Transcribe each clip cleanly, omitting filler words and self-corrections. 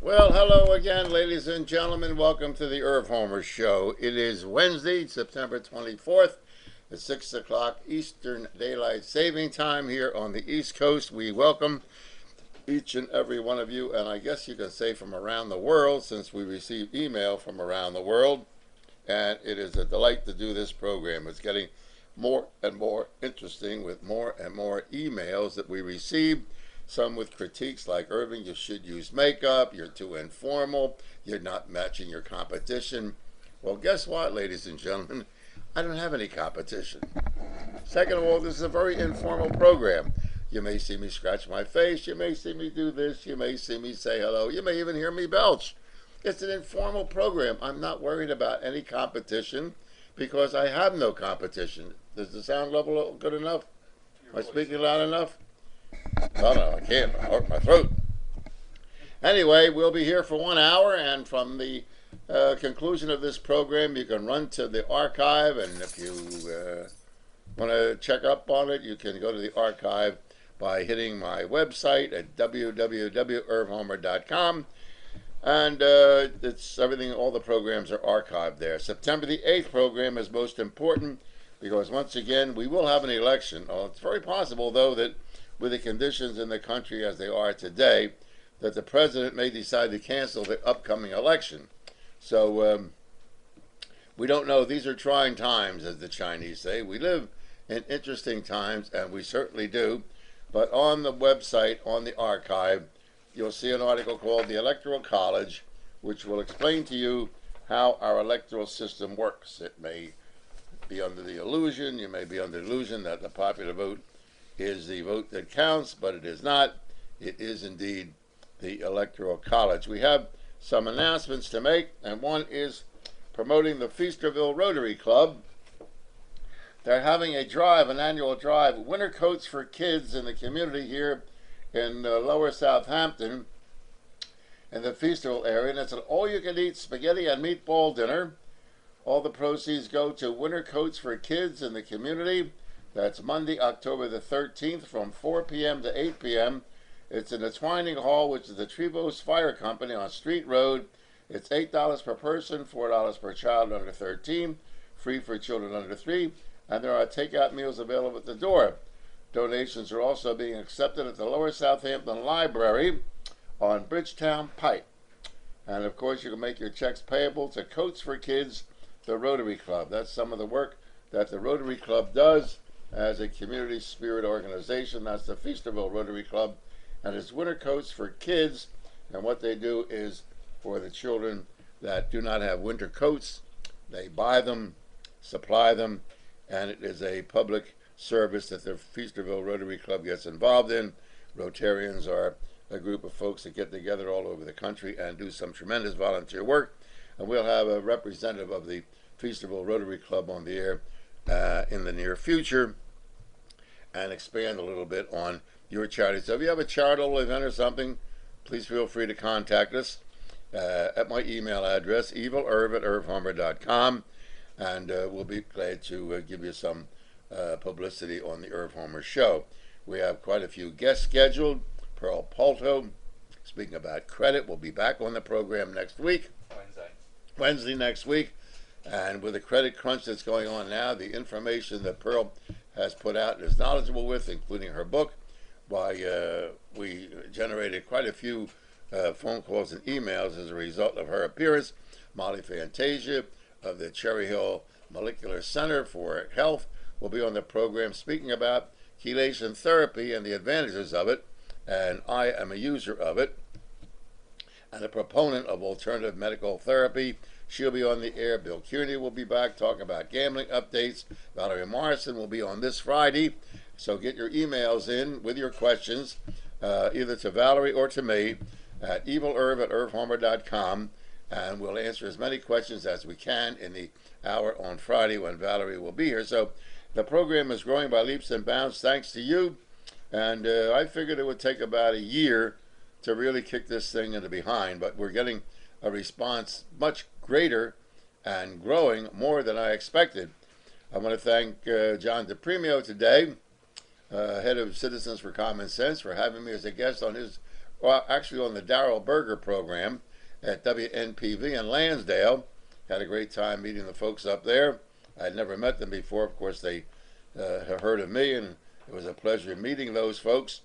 Well, hello again, ladies and gentlemen. Welcome to the Irv Homer Show. It is Wednesday, September 24th, at 6 o'clock Eastern Daylight Saving Time here on the East Coast. We welcome each and every one of you, and I guess you can say from around the world, since we receive email from around the world, and it is a delight to do this program. It's getting more and more interesting with more and more emails that we receive. Some with critiques like, Irving, you should use makeup, you're too informal, you're not matching your competition. Well, guess what, ladies and gentlemen? I don't have any competition. Second of all, this is a very informal program. You may see me scratch my face, you may see me do this, you may see me say hello, you may even hear me belch. It's an informal program. I'm not worried about any competition because I have no competition. Does the sound level good enough? Am I speaking loud enough? No, I can't. I hurt my throat. Anyway, we'll be here for 1 hour, and from the conclusion of this program, you can run to the archive, and if you want to check up on it, you can go to the archive by hitting my website at www.irvhomer.com, and it's everything. All the programs are archived there. September the 8th program is most important because, once again, we will have an election. It's very possible, though, that with the conditions in the country as they are today, that the president may decide to cancel the upcoming election. So we don't know. These are trying times, as the Chinese say. We live in interesting times, and we certainly do. But on the website, on the archive, you'll see an article called The Electoral College, which will explain to you how our electoral system works. It may be under the illusion, you may be under the illusion that the popular vote is the vote that counts, but it is not. It is indeed the Electoral College. We have some announcements to make, and one is promoting the Feasterville Rotary Club. They're having a drive, an annual drive, winter coats for kids in the community here in Lower Southampton in the Feasterville area, and it's an all-you-can-eat spaghetti and meatball dinner. All the proceeds go to winter coats for kids in the community. That's Monday, October the 13th from 4 p.m. to 8 p.m. It's in the Twining Hall, which is the Trevose Fire Company on Street Road. It's $8 per person, $4 per child under 13, free for children under 3, and there are takeout meals available at the door. Donations are also being accepted at the Lower Southampton Library on Bridgetown Pike. And, of course, you can make your checks payable to Coats for Kids, the Rotary Club. That's some of the work that the Rotary Club does as a community spirit organization. That's the Feasterville Rotary Club, and it's winter coats for kids. And what they do is for the children that do not have winter coats, they buy them, supply them, and it is a public service that the Feasterville Rotary Club gets involved in. Rotarians are a group of folks that get together all over the country and do some tremendous volunteer work, and we'll have a representative of the Feasterville Rotary Club on the air in the near future and expand a little bit on your charity. So if you have a charitable event or something, please feel free to contact us at my email address, evilirv@irvhomer.com, and we'll be glad to give you some publicity on the Irv Homer Show. We have quite a few guests scheduled. Pearl Polto, speaking about credit, will be back on the program next week. Wednesday next week. And with the credit crunch that's going on now, the information that Pearl has put out and is knowledgeable with, including her book, we generated quite a few phone calls and emails as a result of her appearance. Molly Fantasia of the Cherry Hill Molecular Center for Health will be on the program speaking about chelation therapy and the advantages of it, and I am a user of it and a proponent of alternative medical therapy. She'll be on the air. Bill Kearney will be back talking about gambling updates. Valerie Morrison will be on this Friday. So get your emails in with your questions, either to Valerie or to me, at evilirv@irvhomer.com, and we'll answer as many questions as we can in the hour on Friday when Valerie will be here. So the program is growing by leaps and bounds thanks to you, and I figured it would take about a year to really kick this thing into behind, but we're getting a response much greater and growing more than I expected. I want to thank John DePremio today, head of Citizens for Common Sense, for having me as a guest on his well, actually on the Darryl Berger program at WNPV in Lansdale. Had a great time meeting the folks up there. I'd never met them before. Of course, they have heard of me, and it was a pleasure meeting those folks.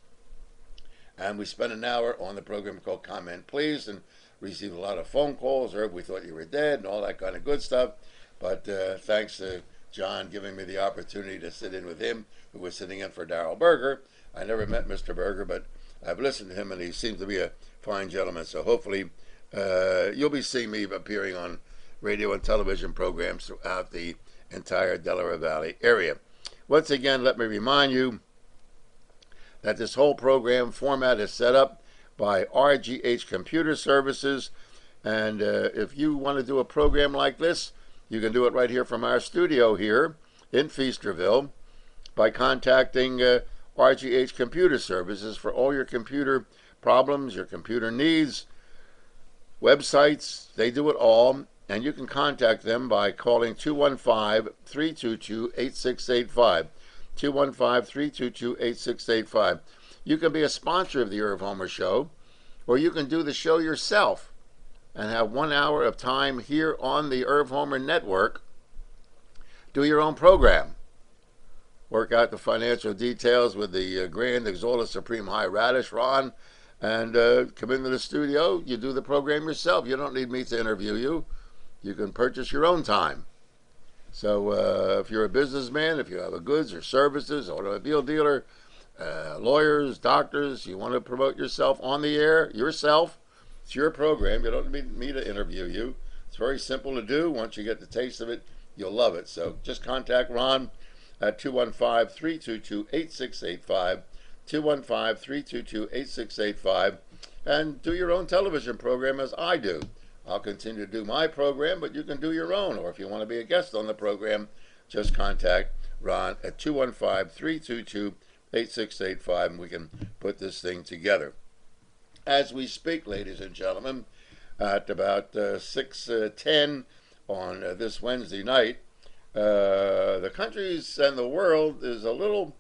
And we spent an hour on the program called Comment Please, and received a lot of phone calls. Herb, we thought you were dead, and all that kind of good stuff. But thanks to John giving me the opportunity to sit in with him, who was sitting in for Darryl Berger. I never met Mr. Berger, but I've listened to him, and he seems to be a fine gentleman. So hopefully you'll be seeing me appearing on radio and television programs throughout the entire Delaware Valley area. Once again, let me remind you that this whole program format is set up by RGH Computer Services, and if you want to do a program like this, you can do it right here from our studio here in Feasterville by contacting RGH Computer Services for all your computer problems, your computer needs, websites. They do it all. And you can contact them by calling 215-322-8685. 215-322-8685. You can be a sponsor of the Irv Homer Show, or you can do the show yourself and have 1 hour of time here on the Irv Homer Network. Do your own program. Work out the financial details with the Grand Exalted Supreme High Radish, Ron, and come into the studio. You do the program yourself. You don't need me to interview you. You can purchase your own time. So if you're a businessman, if you have a goods or services, automobile dealer, lawyers, doctors, you want to promote yourself on the air yourself, it's your program. You don't need me to interview you. It's very simple to do. Once you get the taste of it, you'll love it. So just contact Ron at 215-322-8685, 215-322-8685, and do your own television program as I do. I'll continue to do my program, but you can do your own. Or if you want to be a guest on the program, just contact Ron at 215-322-8685, and we can put this thing together. As we speak, ladies and gentlemen, at about 6:10 on this Wednesday night, the countries and the world is a little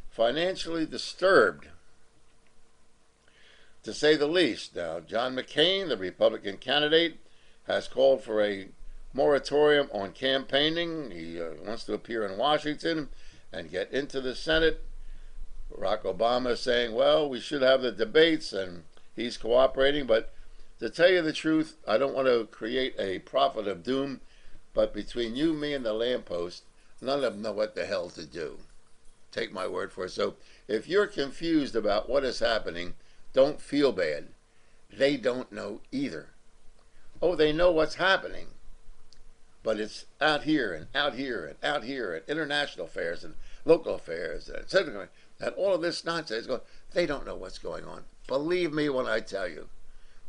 financially disturbed, to say the least. Now, John McCain, the Republican candidate, has called for a moratorium on campaigning. He wants to appear in Washington and get into the Senate. Barack Obama is saying, well, we should have the debates, and he's cooperating. But to tell you the truth, I don't want to create a prophet of doom, but between you, me, and the lamppost, none of them know what the hell to do. Take my word for it. So if you're confused about what is happening, don't feel bad. They don't know either. Oh, they know what's happening, but it's out here and out here and out here, and international affairs and local affairs, and all of this nonsense. They don't know what's going on. Believe me when I tell you,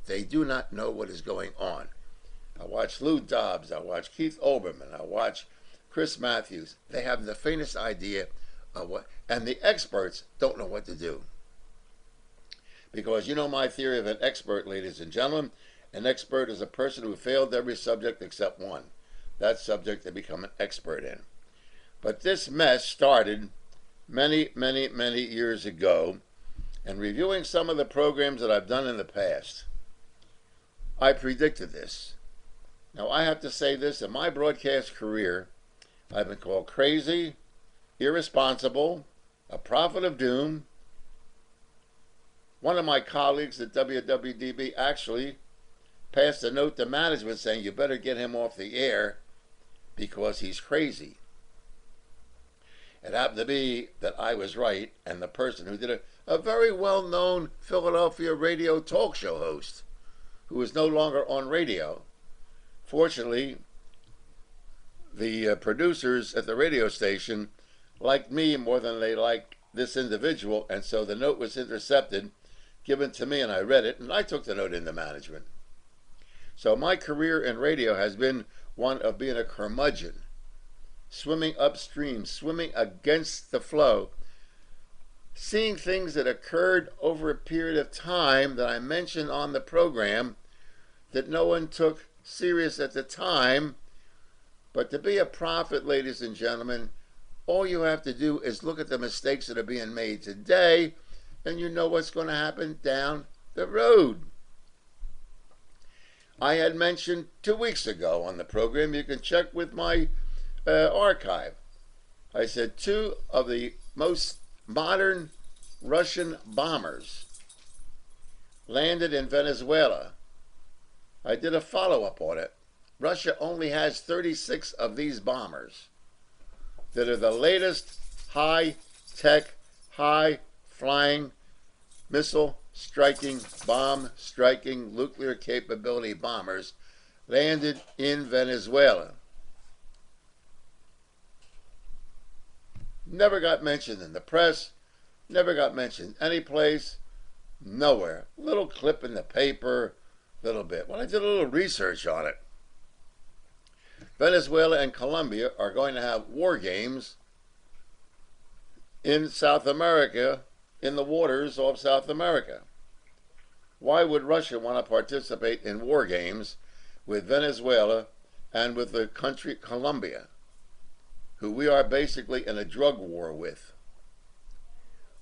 they do not know what is going on. I watch Lou Dobbs, I watch Keith Olbermann, I watch Chris Matthews. They have the faintest idea of what, and the experts don't know what to do. Because you know my theory of an expert, ladies and gentlemen. An expert is a person who failed every subject except one. That subject they become an expert in. But this mess started many, many, many years ago. And reviewing some of the programs that I've done in the past, I predicted this. Now I have to say this, in my broadcast career, I've been called crazy, irresponsible, a prophet of doom. One of my colleagues at WWDB actually passed a note to management saying, you better get him off the air because he's crazy. It happened to be that I was right, and the person who did a very well-known Philadelphia radio talk show host who is no longer on radio. Fortunately, the producers at the radio station liked me more than they liked this individual, and so the note was intercepted, given to me, and I read it, and I took the note into management. So my career in radio has been one of being a curmudgeon, swimming upstream, swimming against the flow, seeing things that occurred over a period of time that I mentioned on the program that no one took serious at the time. But to be a prophet, ladies and gentlemen, all you have to do is look at the mistakes that are being made today, and you know what's going to happen down The road. I had mentioned 2 weeks ago on the program, you can check with my archive. I said 2 of the most modern Russian bombers landed in Venezuela. I did a follow-up on it. Russia only has 36 of these bombers that are the latest high-tech, high-flying, missile-striking, bomb-striking, nuclear capability bombers landed in Venezuela. Never got mentioned in the press, never got mentioned any place, nowhere. Little clip in the paper, little bit. Well, I did a little research on it. Venezuela and Colombia are going to have war games in South America, in the waters of South America. Why would Russia want to participate in war games with Venezuela and with the country Colombia, who we are basically in a drug war with?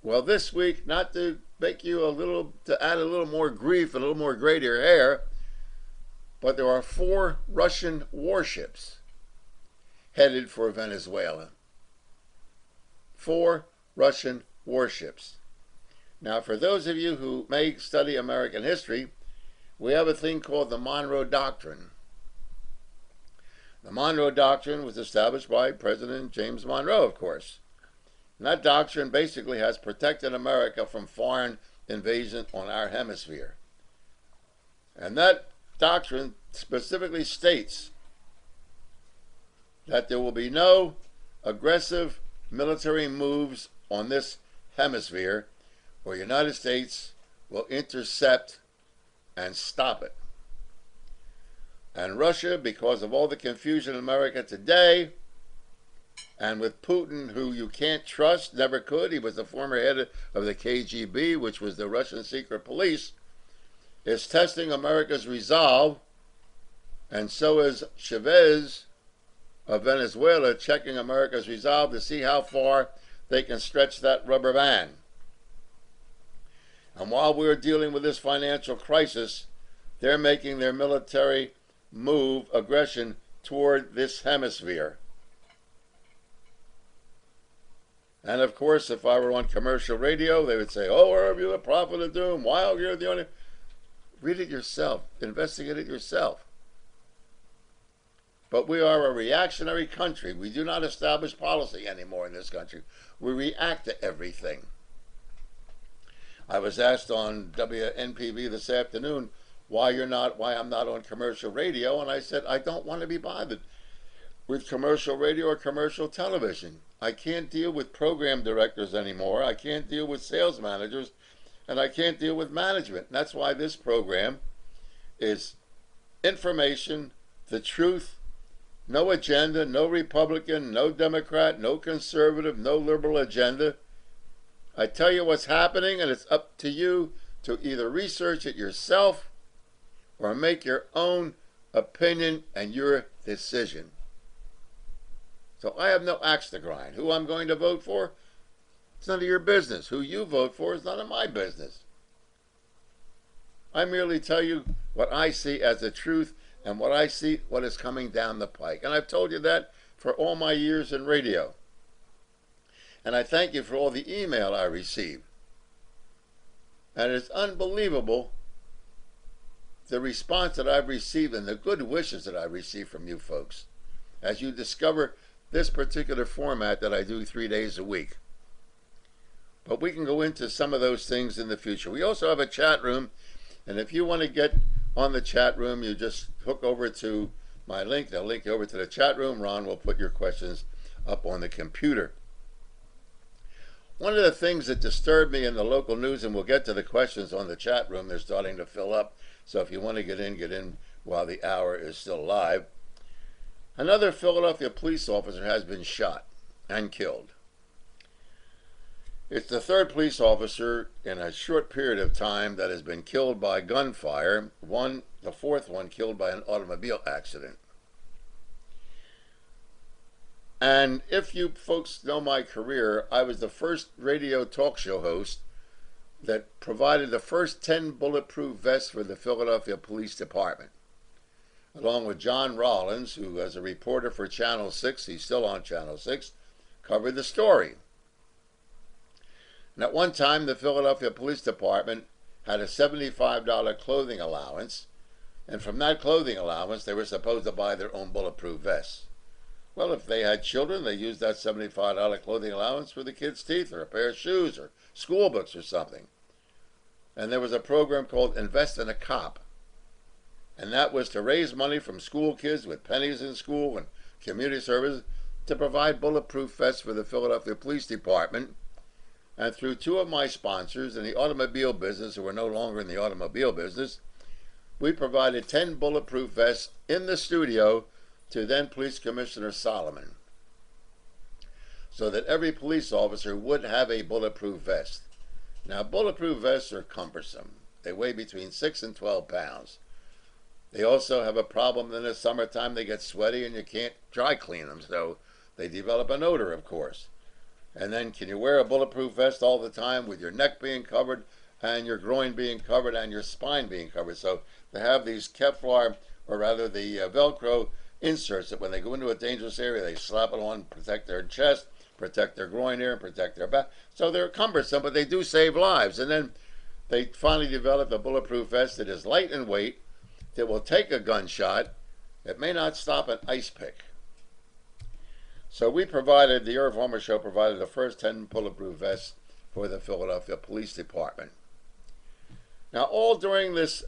Well, this week, not to make you to add a little more grief, a little more gray to your hair, but there are 4 Russian warships headed for Venezuela. 4 Russian warships. Now, for those of you who may study American history, we have a thing called the Monroe Doctrine. The Monroe Doctrine was established by President James Monroe, of course. And that doctrine basically has protected America from foreign invasion on our hemisphere. And that doctrine specifically states that there will be no aggressive military moves on this hemisphere, or the United States will intercept and stop it. And Russia, because of all the confusion in America today, and with Putin, who you can't trust, never could, he was the former head of the KGB, which was the Russian secret police, is testing America's resolve, and so is Chavez of Venezuela checking America's resolve to see how far they can stretch that rubber band. And while we're dealing with this financial crisis, they're making their military move, aggression, toward this hemisphere. And of course, if I were on commercial radio, they would say, "Oh, are you a prophet of doom? Why you're the only..." Read it yourself. Investigate it yourself. But we are a reactionary country. We do not establish policy anymore in this country. We react to everything. I was asked on WNPV this afternoon why I'm not on commercial radio, and I said I don't want to be bothered with commercial radio or commercial television. I can't deal with program directors anymore. I can't deal with sales managers, and I can't deal with management. And that's why this program is information, the truth, no agenda, no Republican, no Democrat, no conservative, no liberal agenda. I tell you what's happening, and it's up to you to either research it yourself or make your own opinion and your decision. So I have no axe to grind. Who I'm going to vote for, it's none of your business. Who you vote for is none of my business. I merely tell you what I see as the truth and what I see, what is coming down the pike. And I've told you that for all my years in radio. And I thank you for all the email I receive. And it's unbelievable the response that I've received and the good wishes that I receive from you folks as you discover this particular format that I do 3 days a week. But we can go into some of those things in the future. We also have a chat room, and if you want to get on the chat room, you just hook over to my link. They'll link you over to the chat room. Ron will put your questions up on the computer. One of the things that disturbed me in the local news, and we'll get to the questions on the chat room, they're starting to fill up, so if you want to get in while the hour is still live. Another Philadelphia police officer has been shot and killed. It's the 3rd police officer in a short period of time that has been killed by gunfire. The 4th one killed by an automobile accident. And if you folks know my career, I was the first radio talk show host that provided the first 10 bulletproof vests for the Philadelphia Police Department, along with John Rollins, who, as a reporter for Channel 6, he's still on Channel 6, covered the story. And at one time, the Philadelphia Police Department had a $75 clothing allowance, and from that clothing allowance, they were supposed to buy their own bulletproof vests. Well, if they had children, they used that $75 clothing allowance for the kids' teeth or a pair of shoes or school books or something. And there was a program called Invest in a Cop. And that was to raise money from school kids with pennies in school and community service to provide bulletproof vests for the Philadelphia Police Department. And through two of my sponsors in the automobile business who are no longer in the automobile business, we provided 10 bulletproof vests in the studio to then Police Commissioner Solomon, so that every police officer would have a bulletproof vest. Now, bulletproof vests are cumbersome. They weigh between 6 and 12 pounds. They also have a problem in the summertime. They get sweaty and you can't dry clean them, so they develop an odor, of course. And then, can you wear a bulletproof vest all the time with your neck being covered and your groin being covered and your spine being covered? So they have these Kevlar, or rather the Velcro inserts that when they go into a dangerous area, they slap it on, protect their chest, protect their groin area, protect their back. So they're cumbersome, but they do save lives. And then they finally developed a bulletproof vest that is light in weight, that will take a gunshot. It may not stop an ice pick. So we provided, the Irv Homer Show provided the first 10 bulletproof vests for the Philadelphia Police Department. Now, all during this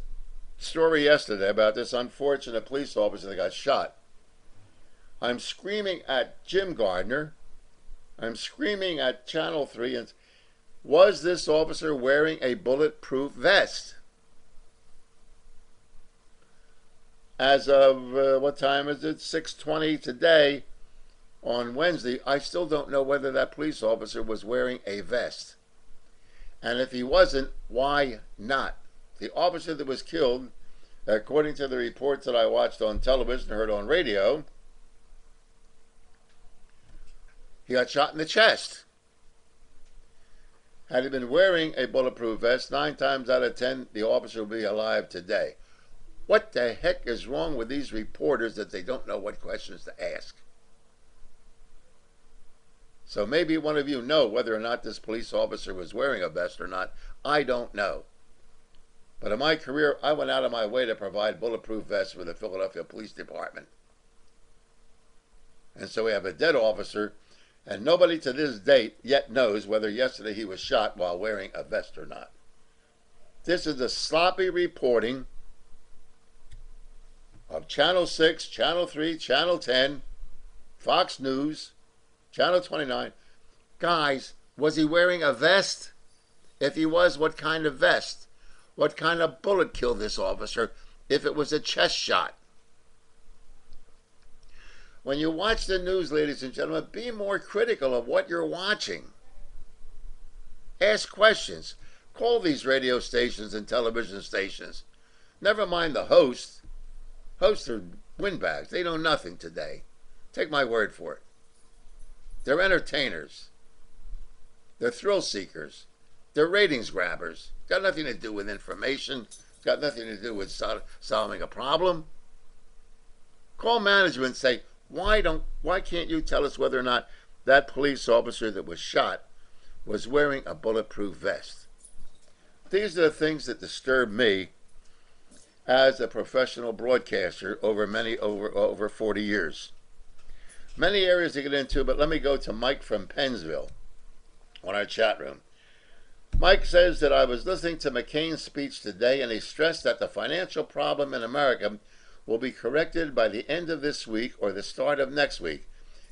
story yesterday about this unfortunate police officer that got shot, I'm screaming at Jim Gardner, I'm screaming at Channel 3, and was this officer wearing a bulletproof vest? As of, what time is it? 6:20 today, on Wednesday, I still don't know whether that police officer was wearing a vest. And if he wasn't, why not? The officer that was killed, according to the reports that I watched on television, heard on radio, he got shot in the chest. Had he been wearing a bulletproof vest, 9 times out of 10, the officer would be alive today. What the heck is wrong with these reporters that they don't know what questions to ask? So maybe one of you know whether or not this police officer was wearing a vest or not. I don't know. But in my career, I went out of my way to provide bulletproof vests for the Philadelphia Police Department. And so we have a dead officer, and nobody to this date yet knows whether yesterday he was shot while wearing a vest or not. This is the sloppy reporting of Channel 6, Channel 3, Channel 10, Fox News, Channel 29. Guys, was he wearing a vest? If he was, what kind of vest? What kind of bullet killed this officer if it was a chest shot? When you watch the news, ladies and gentlemen, be more critical of what you're watching. Ask questions. Call these radio stations and television stations. Never mind the hosts. Hosts are windbags. They know nothing today. Take my word for it. They're entertainers. They're thrill seekers. They're ratings grabbers. Got nothing to do with information. Got nothing to do with solving a problem. Call management and say, why can't you tell us whether or not that police officer that was shot was wearing a bulletproof vest? These are the things that disturb me as a professional broadcaster over 40 years. Many areas to get into, but let me go to Mike from Pennsville on our chat room. Mike says that I was listening to McCain's speech today, and he stressed that the financial problem in America will be corrected by the end of this week or the start of next week.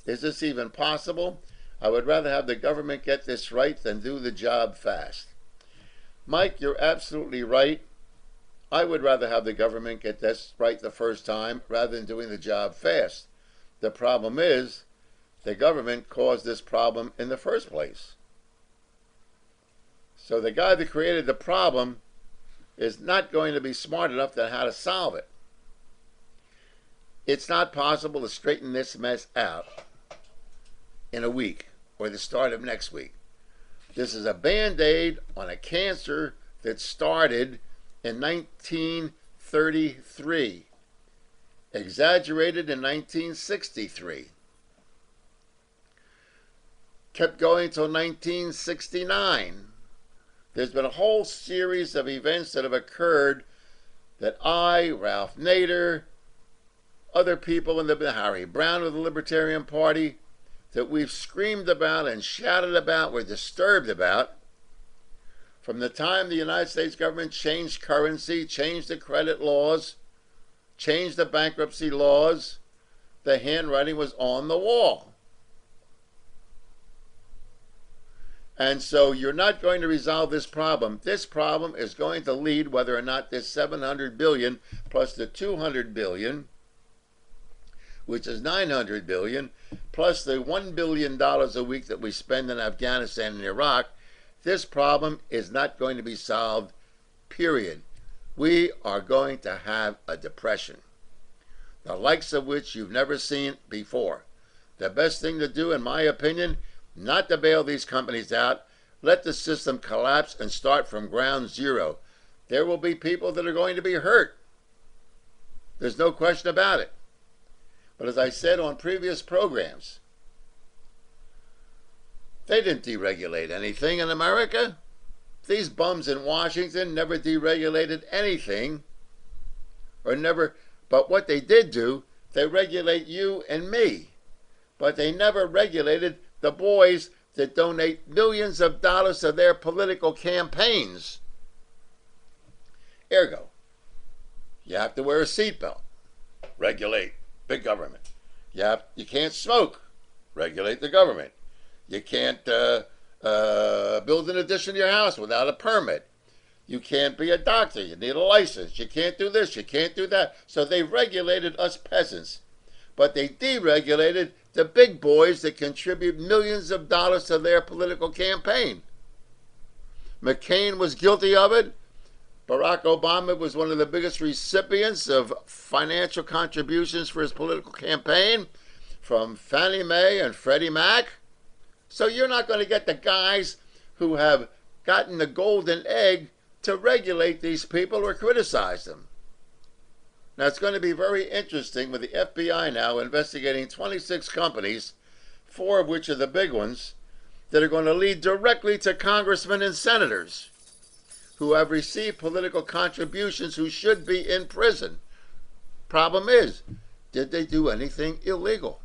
Is this even possible? I would rather have the government get this right than do the job fast. Mike, you're absolutely right. I would rather have the government get this right the first time rather than doing the job fast. The problem is the government caused this problem in the first place. So the guy that created the problem is not going to be smart enough to know how to solve it. It's not possible to straighten this mess out in a week or the start of next week. This is a Band-Aid on a cancer that started in 1933, exaggerated in 1963, kept going till 1969. There's been a whole series of events that have occurred that I, Ralph Nader, other people in the Harry Brown of the Libertarian Party, that we've screamed about and shouted about, we're disturbed about, from the time the United States government changed currency, changed the credit laws, changed the bankruptcy laws. The handwriting was on the wall. And so you're not going to resolve this problem. This problem is going to lead, whether or not this $700 billion plus the $200 billion, which is $900 billion, plus the $1 billion a week that we spend in Afghanistan and Iraq, this problem is not going to be solved, period. We are going to have a depression, the likes of which you've never seen before. The best thing to do, in my opinion, not to bail these companies out. Let the system collapse and start from ground zero. There will be people that are going to be hurt. There's no question about it. But as I said on previous programs, they didn't deregulate anything in America. These bums in Washington never deregulated anything, or never. But what they did do, they regulate you and me. But they never regulated the boys that donate millions of dollars to their political campaigns. Ergo, you have to wear a seatbelt. Regulate. Big government. You can't smoke. Regulate the government. You can't build an addition to your house without a permit. You can't be a doctor. You need a license. You can't do this. You can't do that. So they regulated us peasants. But they deregulated the big boys that contribute millions of dollars to their political campaign. McCain was guilty of it. Barack Obama was one of the biggest recipients of financial contributions for his political campaign from Fannie Mae and Freddie Mac. So you're not going to get the guys who have gotten the golden egg to regulate these people or criticize them. Now, it's going to be very interesting with the FBI now investigating 26 companies, 4 of which are the big ones, that are going to lead directly to congressmen and senators who have received political contributions who should be in prison. Problem is, did they do anything illegal?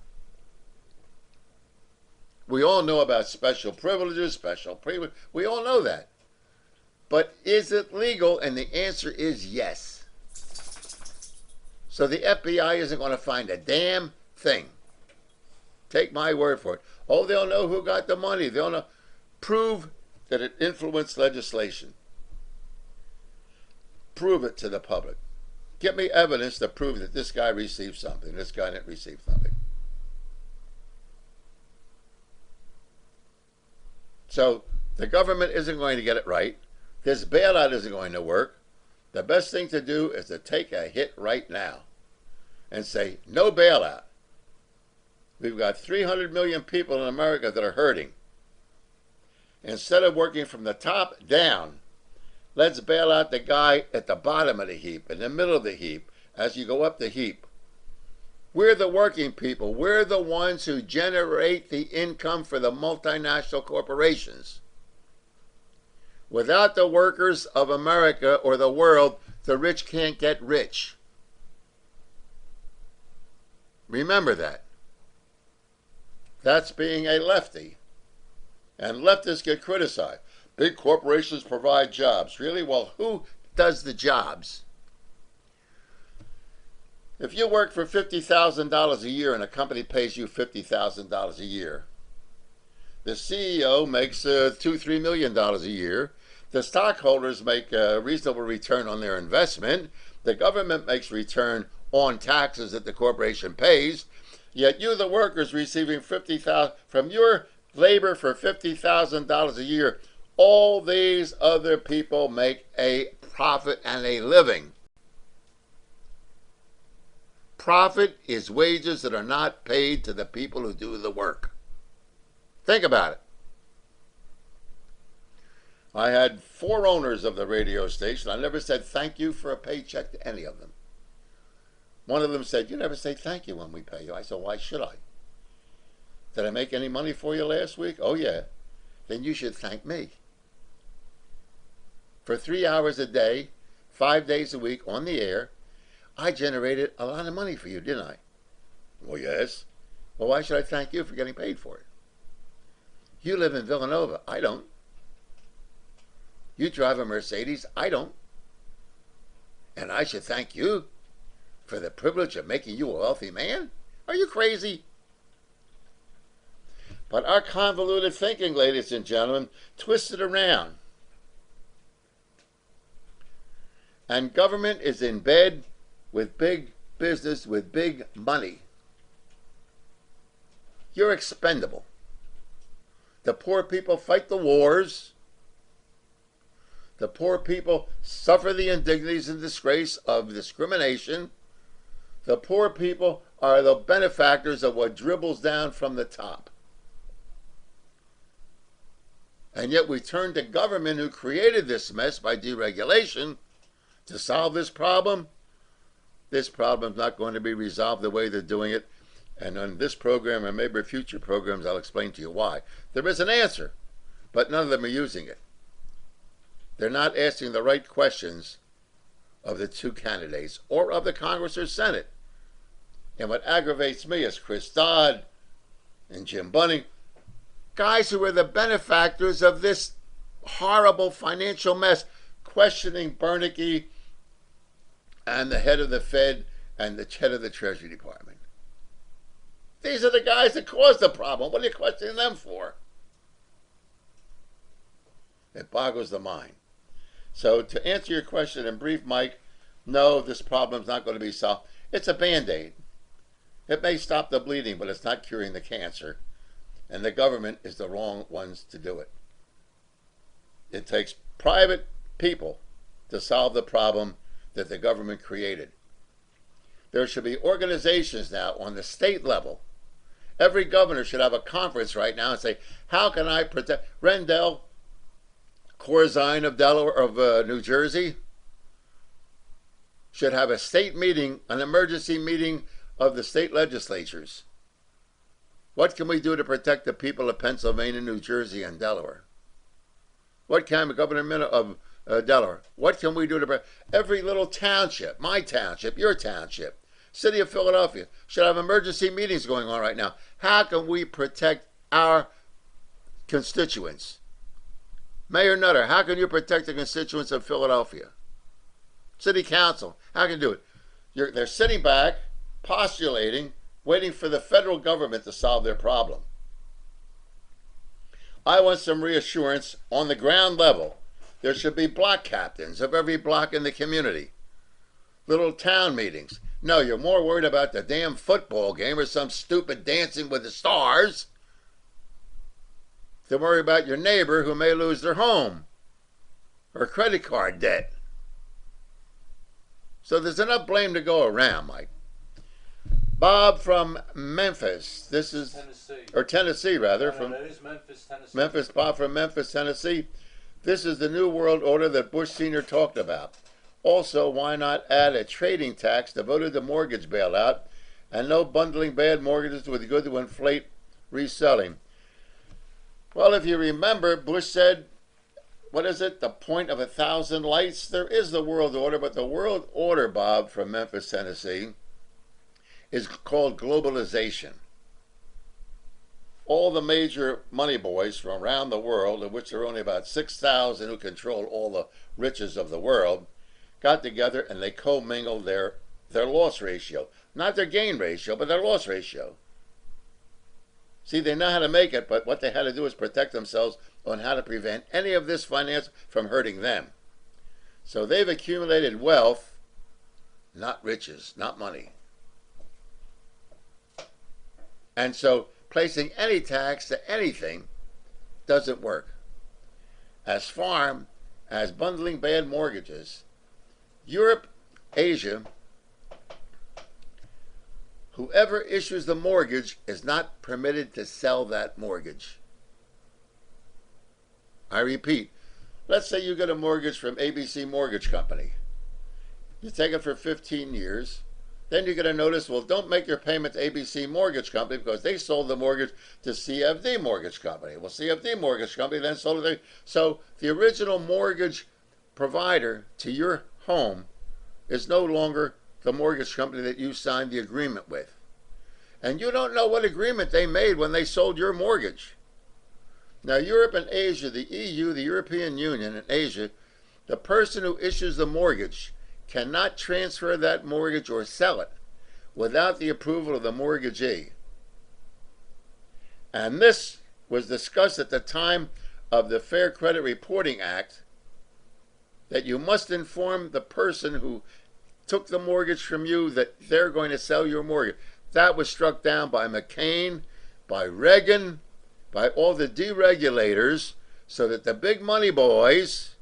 We all know about special privileges, special privilege. We all know that. But is it legal? And the answer is yes. So the FBI isn't going to find a damn thing. Take my word for it. Oh, they'll know who got the money. They'll know. Prove that it influenced legislation. Prove it to the public. Get me evidence to prove that this guy received something, this guy didn't receive something. So the government isn't going to get it right. This bailout isn't going to work. The best thing to do is to take a hit right now and say, no bailout. We've got 300 million people in America that are hurting. Instead of working from the top down, let's bail out the guy at the bottom of the heap, in the middle of the heap, as you go up the heap. We're the working people. We're the ones who generate the income for the multinational corporations. Without the workers of America or the world, the rich can't get rich. Remember that. That's being a lefty. And leftists get criticized. Big corporations provide jobs. Really? Well, who does the jobs? If you work for $50,000 a year and a company pays you $50,000 a year, the CEO makes $2-3 million a year. The stockholders make a reasonable return on their investment. The government makes return on taxes that the corporation pays. Yet you, the workers, receiving $50,000 from your labor for $50,000 a year. All these other people make a profit and a living. Profit is wages that are not paid to the people who do the work. Think about it. I had 4 owners of the radio station. I never said thank you for a paycheck to any of them. One of them said, "You never say thank you when we pay you." I said, "Why should I? Did I make any money for you last week?" "Oh, yeah." "Then you should thank me." For 3 hours a day, 5 days a week on the air, I generated a lot of money for you, didn't I? "Well, yes." "Well, why should I thank you for getting paid for it? You live in Villanova. I don't. You drive a Mercedes. I don't. And I should thank you for the privilege of making you a wealthy man? Are you crazy?" But our convoluted thinking, ladies and gentlemen, twisted around. And government is in bed with big business, with big money. You're expendable. The poor people fight the wars. The poor people suffer the indignities and disgrace of discrimination. The poor people are the benefactors of what dribbles down from the top. And yet we turn to government, who created this mess by deregulation, to solve this problem. This problem is not going to be resolved the way they're doing it. And on this program, and maybe future programs, I'll explain to you why. There is an answer, but none of them are using it. They're not asking the right questions of the 2 candidates or of the Congress or Senate. And what aggravates me is Chris Dodd and Jim Bunning, guys who are the benefactors of this horrible financial mess, questioning Bernanke and the head of the Fed and the head of the Treasury Department. These are the guys that caused the problem. What are you questioning them for? It boggles the mind. So to answer your question in brief, Mike, no, this problem's not going to be solved. It's a Band-Aid. It may stop the bleeding, but it's not curing the cancer. And the government is the wrong ones to do it. It takes private people to solve the problem that the government created. There should be organizations now on the state level. Every governor should have a conference right now and say, how can I protect Rendell, Corzine of Delaware, of New Jersey, should have a state meeting, an emergency meeting of the state legislatures. What can we do to protect the people of Pennsylvania, New Jersey, and Delaware? What can the governor of Delaware? What can we do to protect every little township, my township, your township, city of Philadelphia, should have emergency meetings going on right now. How can we protect our constituents? Mayor Nutter, how can you protect the constituents of Philadelphia? City Council, how can you do it? They're sitting back, postulating, waiting for the federal government to solve their problem. I want some reassurance on the ground level. There should be block captains of every block in the community. Little town meetings. No, you're more worried about the damn football game or some stupid Dancing with the Stars than worry about your neighbor who may lose their home or credit card debt. So there's enough blame to go around, Mike. Bob from Memphis. This is Tennessee. Or Tennessee, rather. No, that is Memphis, Tennessee. Memphis, Bob from Memphis, Tennessee. This is the New World Order that Bush Sr. talked about. Also, why not add a trading tax devoted to mortgage bailout and no bundling bad mortgages with good to inflate reselling? Well, if you remember, Bush said, what is it, the point of 1,000 lights? There is the world order, but the world order, Bob from Memphis, Tennessee, is called globalization. All the major money boys from around the world, of which there are only about 6,000 who control all the riches of the world, got together and they commingled their loss ratio. Not their gain ratio, but their loss ratio. See, they know how to make it, but what they had to do is protect themselves on how to prevent any of this finance from hurting them. So they've accumulated wealth, not riches, not money. And so placing any tax to anything doesn't work. As far as bundling bad mortgages, Europe, Asia, whoever issues the mortgage is not permitted to sell that mortgage. I repeat, Let's say you get a mortgage from ABC Mortgage Company. You take it for 15 years. Then you get a notice, well, don't make your payment to ABC Mortgage Company because they sold the mortgage to CFD Mortgage Company. Well, CFD Mortgage Company then sold it. So the original mortgage provider to your home is no longer the mortgage company that you signed the agreement with. And you don't know what agreement they made when they sold your mortgage. Now, Europe and Asia, the EU, the European Union and Asia, the person who issues the mortgage cannot transfer that mortgage or sell it without the approval of the mortgagee. And this was discussed at the time of the Fair Credit Reporting Act, that you must inform the person who took the mortgage from you that they're going to sell your mortgage. That was struck down by McCain, by Reagan, by all the deregulators, so that the big money boys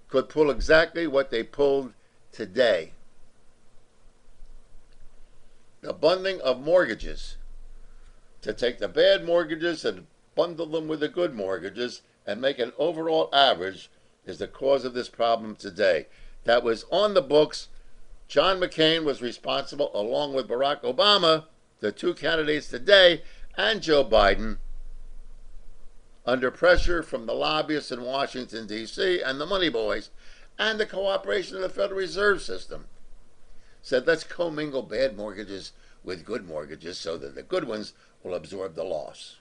could pull exactly what they pulled today. The bundling of mortgages, to take the bad mortgages and bundle them with the good mortgages and make an overall average, is the cause of this problem today. That was on the books. John McCain was responsible, along with Barack Obama, the two candidates today, and Joe Biden, under pressure from the lobbyists in Washington, D.C., and the money boys, and the cooperation of the Federal Reserve System, said, let's commingle bad mortgages with good mortgages so that the good ones will absorb the loss.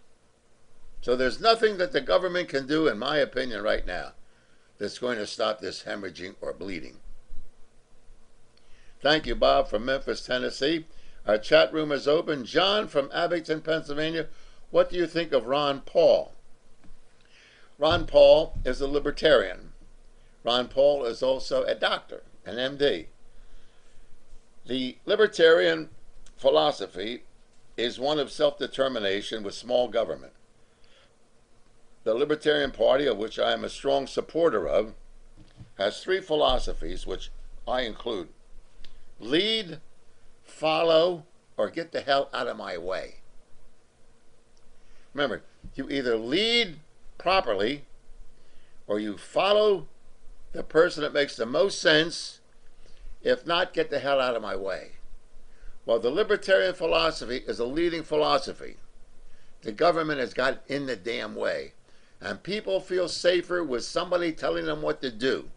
So there's nothing that the government can do, in my opinion, right now, that's going to stop this hemorrhaging or bleeding. Thank you, Bob, from Memphis, Tennessee. Our chat room is open. John from Abington, Pennsylvania. What do you think of Ron Paul? Ron Paul is a libertarian. Ron Paul is also a doctor, an MD. The libertarian philosophy is one of self-determination with small government. The Libertarian Party, of which I am a strong supporter of, has three philosophies, which I include: lead, follow, or get the hell out of my way. Remember, you either lead properly or you follow the person that makes the most sense. If not, get the hell out of my way. Well, the libertarian philosophy is a leading philosophy. The government has got in the damn way, and people feel safer with somebody telling them what to do.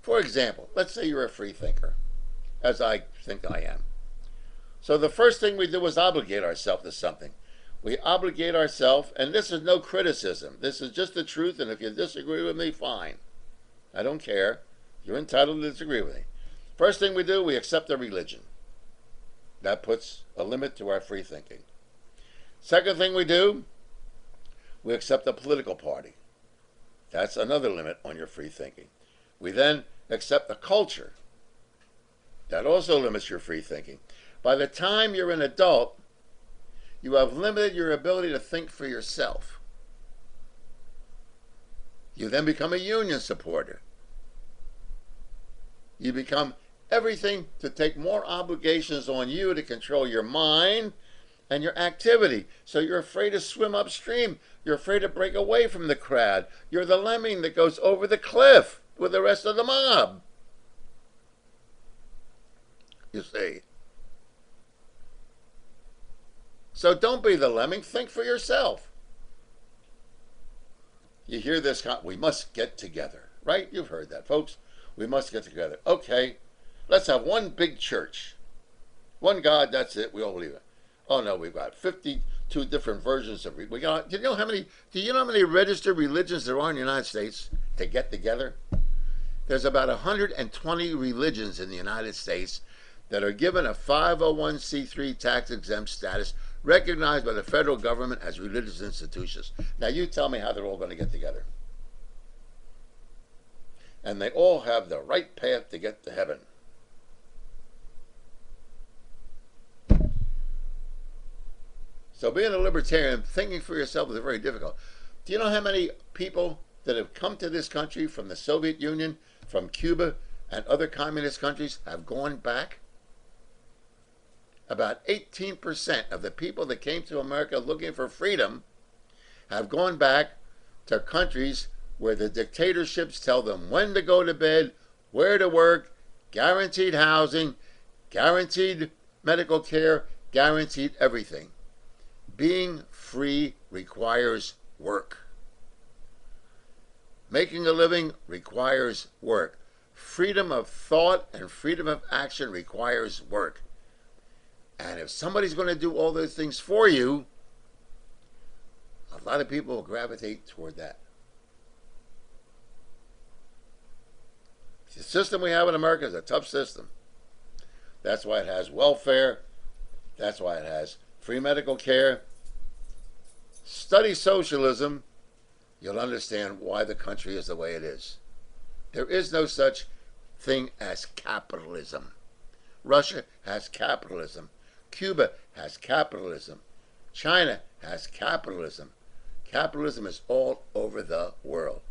For example, let's say you're a free thinker, as I think I am. So the first thing we do is obligate ourselves to something. We obligate ourselves, and this is no criticism. This is just the truth, and if you disagree with me, fine. I don't care. You're entitled to disagree with me. First thing we do, we accept a religion. That puts a limit to our free thinking. Second thing we do, we accept a political party. That's another limit on your free thinking. We then accept a culture. That also limits your free thinking. By the time you're an adult, you have limited your ability to think for yourself. You then become a union supporter. You become everything to take more obligations on you to control your mind and your activity. So you're afraid to swim upstream. You're afraid to break away from the crowd. You're the lemming that goes over the cliff with the rest of the mob. You see. So don't be the lemming. Think for yourself. You hear this, we must get together, right? You've heard that, folks. We must get together. Okay, let's have one big church. One God, that's it. We all believe it. Oh no, we've got 52 different versions of we got. Do you know how many registered religions there are in the United States to get together? There's about 120 religions in the United States that are given a 501c3 tax-exempt status, recognized by the federal government as religious institutions. Now you tell me how they're all going to get together. And they all have the right path to get to heaven. So being a libertarian, thinking for yourself is very difficult. Do you know how many people that have come to this country from the Soviet Union, from Cuba, and other communist countries have gone back? About 18% of the people that came to America looking for freedom have gone back to countries where the dictatorships tell them when to go to bed, where to work, guaranteed housing, guaranteed medical care, guaranteed everything. Being free requires work. Making a living requires work. Freedom of thought and freedom of action requires work. And if somebody's going to do all those things for you, a lot of people will gravitate toward that. The system we have in America is a tough system. That's why it has welfare. That's why it has free medical care. Study socialism. You'll understand why the country is the way it is. There is no such thing as capitalism. Russia has capitalism. Cuba has capitalism. China has capitalism. Capitalism is all over the world.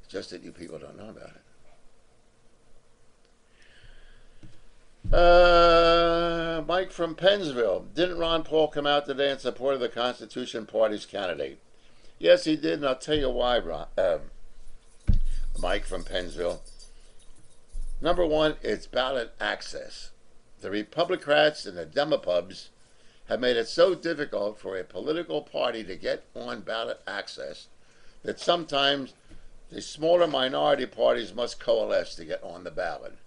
It's just that you people don't know about it. Mike from Pennsville. Didn't Ron Paul come out today in support of the Constitution Party's candidate? Yes, he did, and I'll tell you why, Mike from Pennsville. Number one, it's ballot access. The Republicrats and the Demopubs have made it so difficult for a political party to get on ballot access that sometimes the smaller minority parties must coalesce to get on the ballot.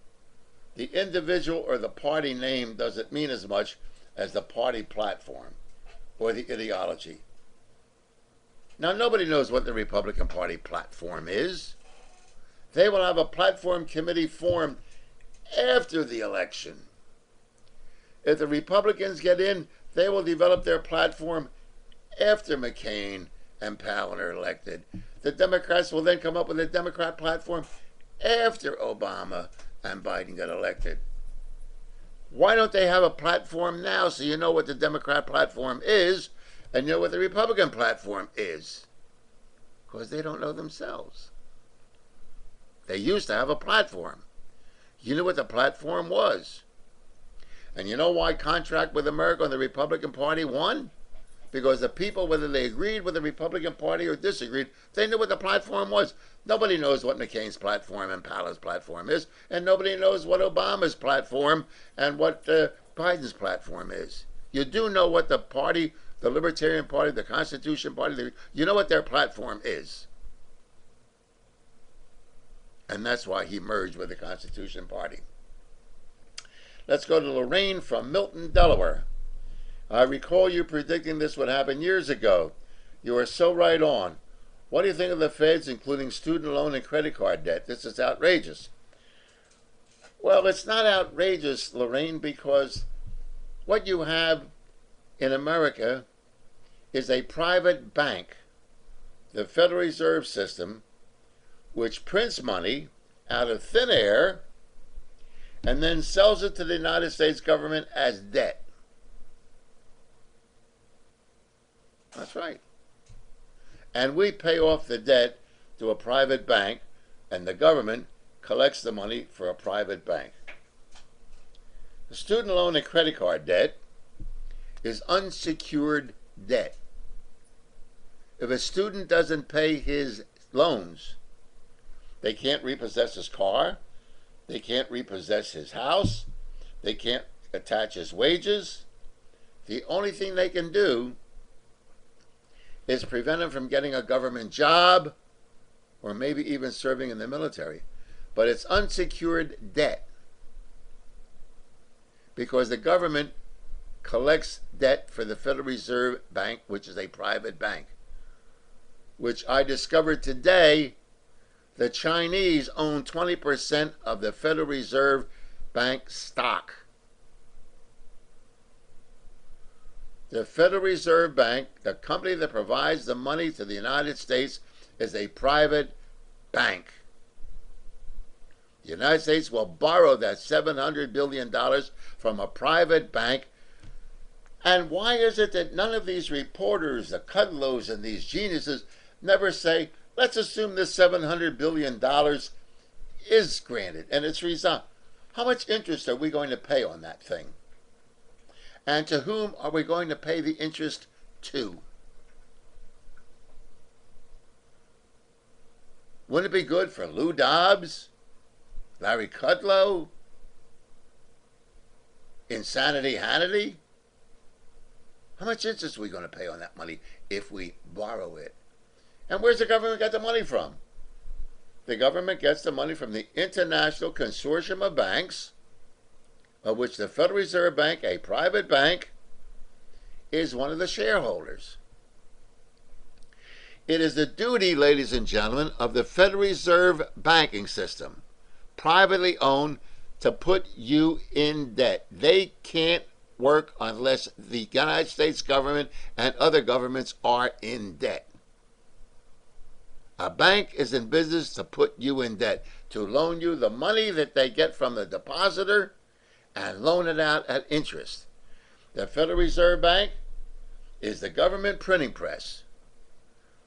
The individual or the party name doesn't mean as much as the party platform or the ideology. Now, nobody knows what the Republican Party platform is. They will have a platform committee formed after the election. If the Republicans get in, they will develop their platform after McCain and Powell are elected. The Democrats will then come up with a Democrat platform after Obama and Biden got elected. Why don't they have a platform now so you know what the Democrat platform is and you know what the Republican platform is? Because they don't know themselves. They used to have a platform. You knew what the platform was. And you know why Contract with America and the Republican Party won? Because the people, whether they agreed with the Republican Party or disagreed, they knew what the platform was. Nobody knows what McCain's platform and Powell's platform is, and nobody knows what Obama's platform and what Biden's platform is. You do know what the party, the Libertarian Party, the Constitution Party, you know what their platform is. And that's why he merged with the Constitution Party. Let's go to Laraine from Milton, Delaware. I recall you predicting this would happen years ago. You are so right on. What do you think of the feds, including student loan and credit card debt? This is outrageous. Well, it's not outrageous, Laraine, because what you have in America is a private bank, the Federal Reserve System, which prints money out of thin air and then sells it to the United States government as debt. That's right. And we pay off the debt to a private bank, and the government collects the money for a private bank. The student loan and credit card debt is unsecured debt. If a student doesn't pay his loans, they can't repossess his car, they can't repossess his house, they can't attach his wages. The only thing they can do is prevent him from getting a government job or maybe even serving in the military. But it's unsecured debt because the government collects debt for the Federal Reserve Bank, which is a private bank, which I discovered today the Chinese own 20% of the Federal Reserve Bank stock. The Federal Reserve Bank, the company that provides the money to the United States, is a private bank. The United States will borrow that $700 billion from a private bank. And why is it that none of these reporters, the Dudlows and these geniuses, never say, let's assume this $700 billion is granted and it's resolved. How much interest are we going to pay on that thing? And to whom are we going to pay the interest to? Wouldn't it be good for Lou Dobbs, Larry Kudlow, Insanity Hannity? How much interest are we going to pay on that money if we borrow it? And where's the government get the money from? The government gets the money from the International Consortium of Banks, of which the Federal Reserve Bank, a private bank, is one of the shareholders. It is the duty, ladies and gentlemen, of the Federal Reserve banking system, privately owned, to put you in debt. They can't work unless the United States government and other governments are in debt. A bank is in business to put you in debt, to loan you the money that they get from the depositor and loan it out at interest. The Federal Reserve Bank is the government printing press.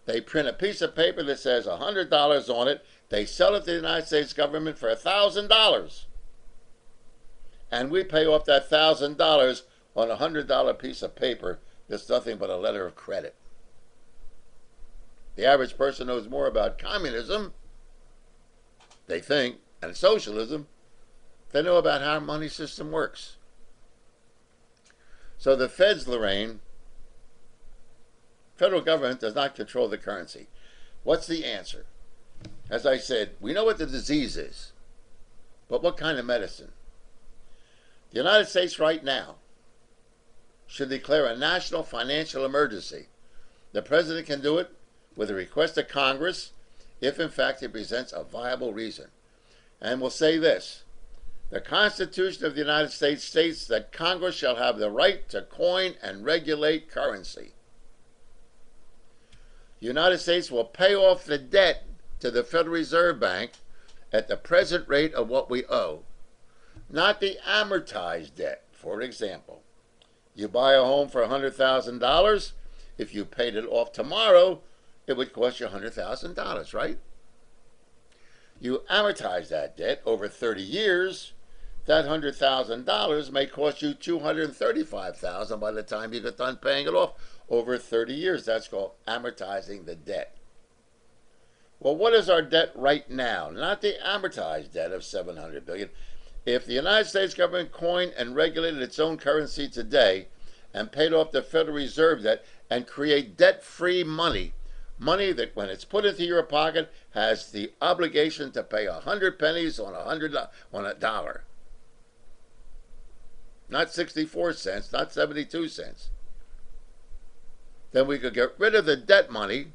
They print a piece of paper that says $100 on it. They sell it to the United States government for $1,000. And we pay off that $1,000 on a $100 piece of paper that's nothing but a letter of credit. The average person knows more about communism, they think, and socialism. They know about how our money system works. So the Feds, Laraine, federal government does not control the currency. What's the answer? As I said, we know what the disease is, but what kind of medicine? The United States right now should declare a national financial emergency. The president can do it with a request to Congress if in fact it presents a viable reason. And we'll say this: the Constitution of the United States states that Congress shall have the right to coin and regulate currency. The United States will pay off the debt to the Federal Reserve Bank at the present rate of what we owe, not the amortized debt. For example, you buy a home for $100,000. If you paid it off tomorrow, it would cost you $100,000, right? You amortize that debt over 30 years, that $100,000 may cost you $235,000 by the time you get done paying it off over 30 years. That's called amortizing the debt. Well, what is our debt right now? Not the amortized debt of $700 billion. If the United States government coined and regulated its own currency today and paid off the Federal Reserve debt and create debt-free money, money that when it's put into your pocket has the obligation to pay 100 pennies on a dollar. Not 64 cents, not 72 cents. Then we could get rid of the debt money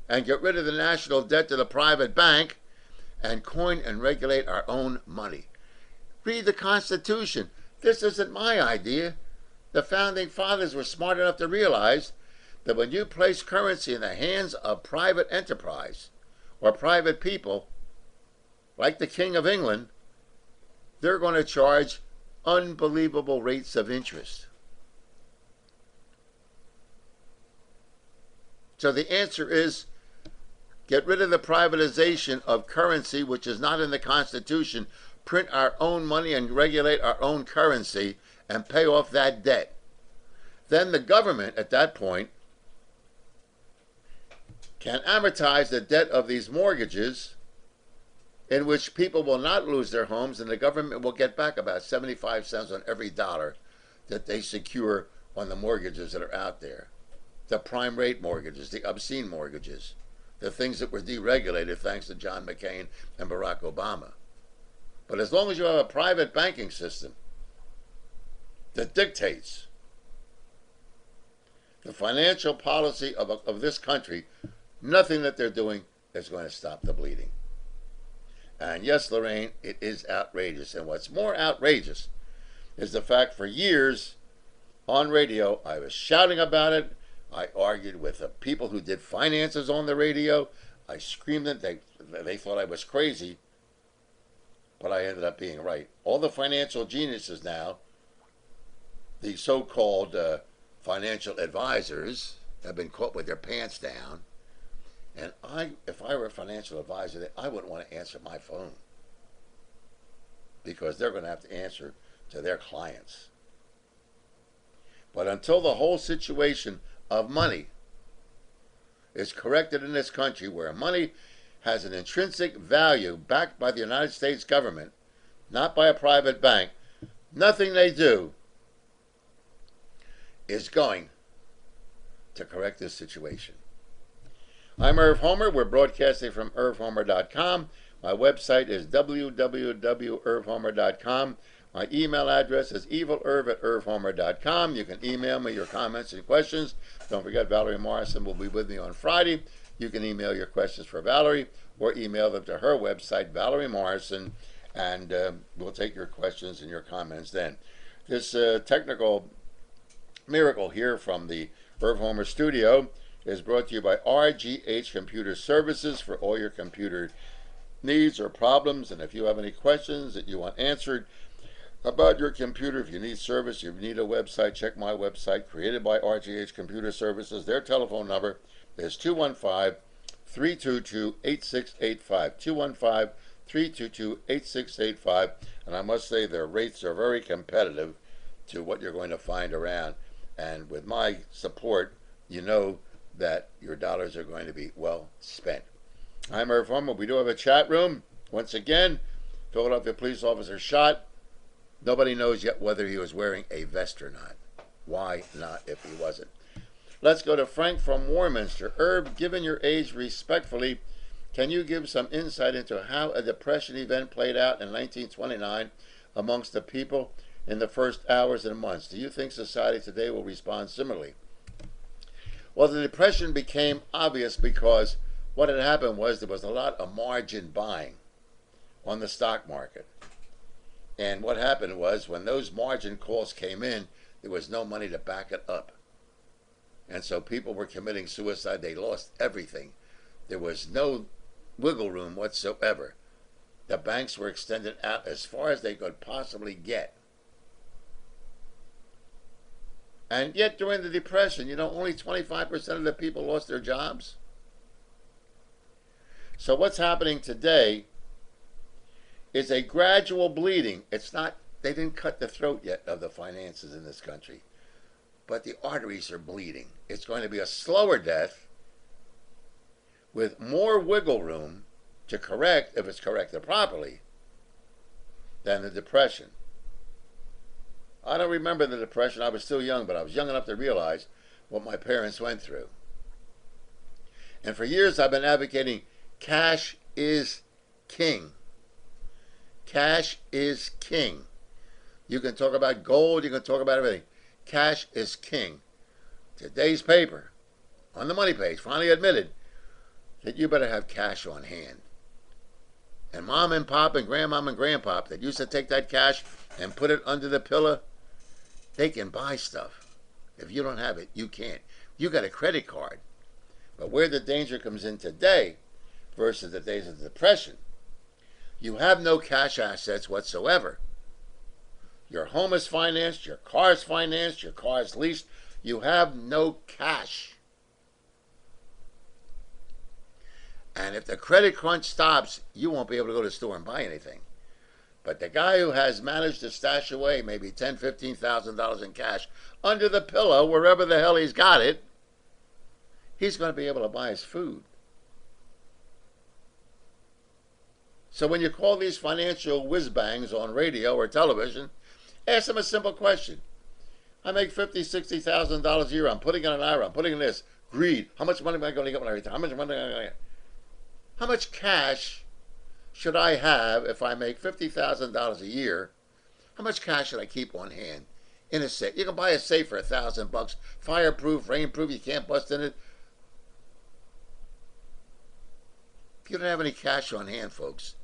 and get rid of the national debt to the private bank and coin and regulate our own money. Read the Constitution. This isn't my idea. The Founding Fathers were smart enough to realize that when you place currency in the hands of private enterprise or private people, like the King of England, they're going to charge unbelievable rates of interest. So the answer is get rid of the privatization of currency, which is not in the Constitution, print our own money and regulate our own currency and pay off that debt. Then the government at that point can amortize the debt of these mortgages in which people will not lose their homes, and the government will get back about 75 cents on every dollar that they secure on the mortgages that are out there. The prime rate mortgages, the obscene mortgages, the things that were deregulated thanks to John McCain and Barack Obama. But as long as you have a private banking system that dictates the financial policy of this country, nothing that they're doing is going to stop the bleeding. And yes, Laraine, it is outrageous. And what's more outrageous is the fact for years on radio, I was shouting about it. I argued with the people who did finances on the radio. I screamed at them. They thought I was crazy, but I ended up being right. All the financial geniuses now, the so-called financial advisors, have been caught with their pants down. And if I were a financial advisor, I wouldn't want to answer my phone because they're going to have to answer to their clients. But until the whole situation of money is corrected in this country, where money has an intrinsic value backed by the United States government, not by a private bank, nothing they do is going to correct this situation. I'm Irv Homer. We're broadcasting from irvhomer.com. My website is www.irvhomer.com. My email address is evilirv@irvhomer.com. You can email me your comments and questions. Don't forget, Valerie Morrison will be with me on Friday. You can email your questions for Valerie or email them to her website, Valerie Morrison, and we'll take your questions and your comments then. This technical miracle here from the Irv Homer studio is brought to you by RGH Computer Services for all your computer needs or problems. And if you have any questions that you want answered about your computer, if you need service, you need a website, check my website, created by RGH Computer Services. Their telephone number is 215-322-8685. 215-322-8685. And I must say their rates are very competitive to what you're going to find around. And with my support, you know that your dollars are going to be well spent. I'm Irv Homer. We do have a chat room. Once again, Philadelphia police officer shot. Nobody knows yet whether he was wearing a vest or not. Why not if he wasn't? Let's go to Frank from Warminster. Irv, given your age, respectfully, can you give some insight into how a depression event played out in 1929 amongst the people in the first hours and months? Do you think society today will respond similarly? Well, the depression became obvious because what had happened was there was a lot of margin buying on the stock market. And what happened was when those margin calls came in, there was no money to back it up. And so people were committing suicide. They lost everything. There was no wiggle room whatsoever. The banks were extended out as far as they could possibly get. And yet during the Depression, only 25% of the people lost their jobs. So what's happening today is a gradual bleeding. It's not, they didn't cut the throat yet of the finances in this country, but the arteries are bleeding. It's going to be a slower death with more wiggle room to correct, if it's corrected properly, than the Depression. I don't remember the Depression. I was still young, but I was young enough to realize what my parents went through. And for years I've been advocating cash is king. Cash is king. You can talk about gold, you can talk about everything. Cash is king. Today's paper, on the money page, finally admitted that you better have cash on hand. And mom and pop and grandmom and grandpop that used to take that cash and put it under the pillow, they can buy stuff. If you don't have it, you can't. You got a credit card. But where the danger comes in today versus the days of the Depression, you have no cash assets whatsoever. Your home is financed, your car is financed, your car is leased. You have no cash. And if the credit crunch stops, you won't be able to go to the store and buy anything. But the guy who has managed to stash away maybe $10,000, $15,000 in cash under the pillow, wherever the hell he's got it, he's going to be able to buy his food. So when you call these financial whiz-bangs on radio or television, ask them a simple question. I make $50,000, $60,000 a year. I'm putting in an IRA. I'm putting in this. Greed. How much money am I going to get when I retire? How much money am I going to get? How much cash should I have if I make $50,000 a year? How much cash should I keep on hand in a safe? You can buy a safe for $1,000. Fireproof, rainproof. You can't bust in it. If you don't have any cash on hand, folks,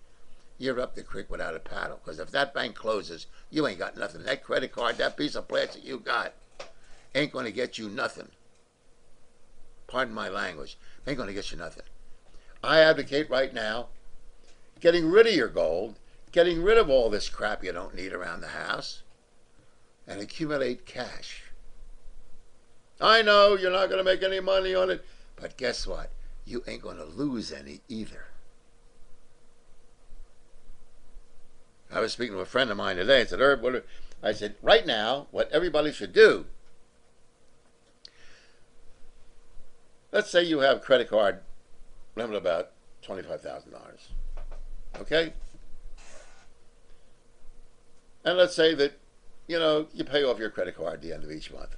you're up the creek without a paddle. Because if that bank closes, you ain't got nothing. That credit card, that piece of plastic you got, ain't going to get you nothing. Pardon my language. Ain't going to get you nothing. I advocate right now getting rid of your gold, getting rid of all this crap you don't need around the house, and accumulate cash. I know you're not going to make any money on it, but guess what? You ain't going to lose any either. I was speaking to a friend of mine today. I said, Irv, I said, right now, what everybody should do, let's say you have credit card limit about $25,000. Okay? And let's say that, you pay off your credit card at the end of each month.